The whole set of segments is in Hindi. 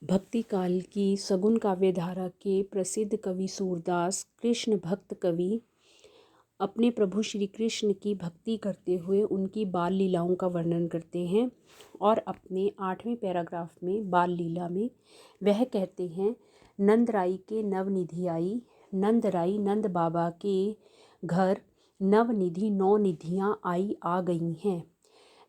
भक्ति काल की सगुन काव्यधारा के प्रसिद्ध कवि सूरदास कृष्ण भक्त कवि अपने प्रभु श्री कृष्ण की भक्ति करते हुए उनकी बाल लीलाओं का वर्णन करते हैं। और अपने 8वें पैराग्राफ में बाल लीला में वह कहते हैं, नंदराई के नवनिधि आई, नंदराई नंद बाबा के घर नवनिधि 9 निधियाँ आई आ गई हैं।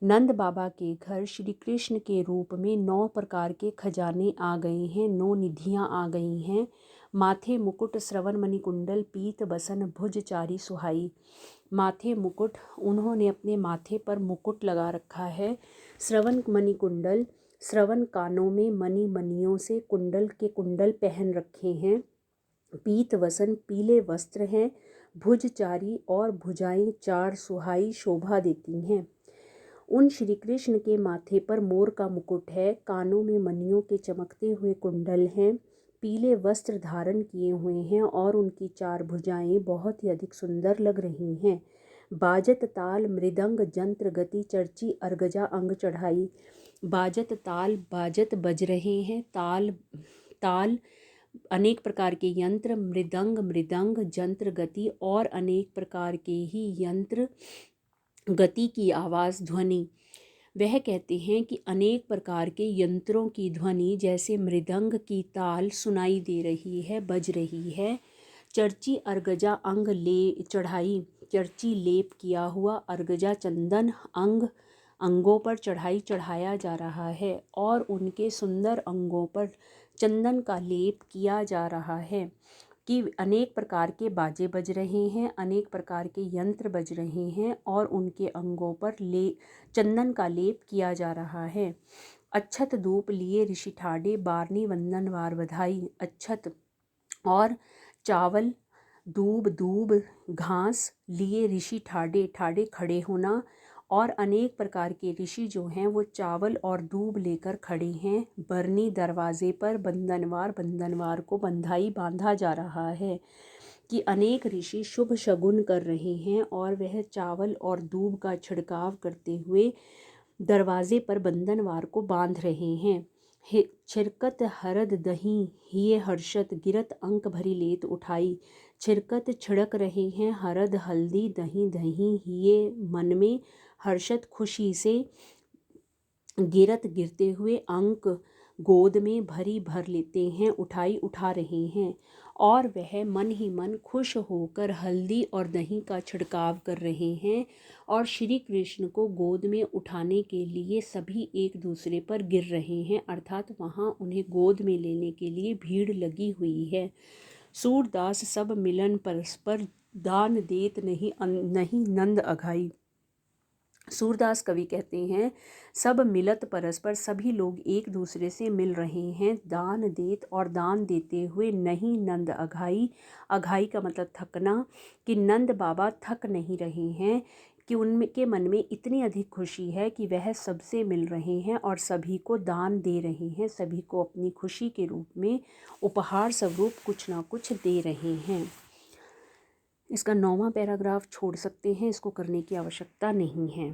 नंद बाबा के घर श्री कृष्ण के रूप में 9 प्रकार के खजाने आ गए हैं, 9 निधियाँ आ गई हैं। माथे मुकुट श्रवण मणि कुंडल पीत बसन भुज चारी सुहाई। माथे मुकुट, उन्होंने अपने माथे पर मुकुट लगा रखा है। श्रवण मणि कुंडल, श्रवण कानों में मणि मणियों से कुंडल के कुंडल पहन रखे हैं। पीत वसन, पीले वस्त्र हैं। भुज चारी, और भुजाएं 4 सुहाई शोभा देती हैं। उन श्री कृष्ण के माथे पर मोर का मुकुट है, कानों में मणियों के चमकते हुए कुंडल हैं, पीले वस्त्र धारण किए हुए हैं और उनकी 4 भुजाएं बहुत ही अधिक सुंदर लग रही हैं। बाजत ताल मृदंग जंत्र गति चर्ची अर्गजा अंग चढ़ाई। बाजत ताल, बाजत बज रहे हैं, ताल ताल अनेक प्रकार के यंत्र, मृदंग जंत्र गति और अनेक प्रकार के ही यंत्र गति की आवाज़ ध्वनि। वह कहते हैं कि अनेक प्रकार के यंत्रों की ध्वनि जैसे मृदंग की ताल सुनाई दे रही है, बज रही है। चर्ची अर्गजा अंग ले चढ़ाई, चर्ची लेप किया हुआ, अर्गजा चंदन अंगों पर चढ़ाया जा रहा है और उनके सुंदर अंगों पर चंदन का लेप किया जा रहा है। कि अनेक प्रकार के बाजे बज रहे हैं, अनेक प्रकार के यंत्र बज रहे हैं और उनके अंगों पर चंदन का लेप किया जा रहा है। अच्छत धूप लिए ऋषि ठाडे, बारनी वंदन वार बधाई। अच्छत और चावल, दूब घास लिए ऋषि ठाडे, ठाडे खड़े होना, और अनेक प्रकार के ऋषि जो हैं वो चावल और दूब लेकर खड़े हैं। बरनी, दरवाजे पर, बंधनवार को बंधाई बांधा जा रहा है। कि अनेक ऋषि शुभ शगुन कर रहे हैं और वह चावल और दूब का छिड़काव करते हुए दरवाजे पर बंधनवार को बांध रहे हैं। छिरकत हरद दही हिये हर्षत, गिरत अंक भरी लेत उठाई। छिरकत छिड़क रहे हैं, हरद हल्दी, दही हिये मन में, हर्षत खुशी से, गिरत गिरते हुए, अंक गोद में भर लेते हैं, उठाई उठा रहे हैं। और वह मन ही मन खुश होकर हल्दी और दही का छिड़काव कर रहे हैं और श्री कृष्ण को गोद में उठाने के लिए सभी एक दूसरे पर गिर रहे हैं, अर्थात वहाँ उन्हें गोद में लेने के लिए भीड़ लगी हुई है। सूरदास सब मिलन परस्पर, दान देत नहीं नंद अघाई। सूरदास कवि कहते हैं, सब मिलत परस्पर, सभी लोग एक दूसरे से मिल रहे हैं, दान देत और दान देते हुए, नहीं नंद अघाई। अघाई का मतलब थकना, कि नंद बाबा थक नहीं रहे हैं, कि उनके मन में इतनी अधिक खुशी है कि वह सबसे मिल रहे हैं और सभी को दान दे रहे हैं, सभी को अपनी खुशी के रूप में उपहार स्वरूप कुछ ना कुछ दे रहे हैं। इसका 9वां पैराग्राफ छोड़ सकते हैं, इसको करने की आवश्यकता नहीं है।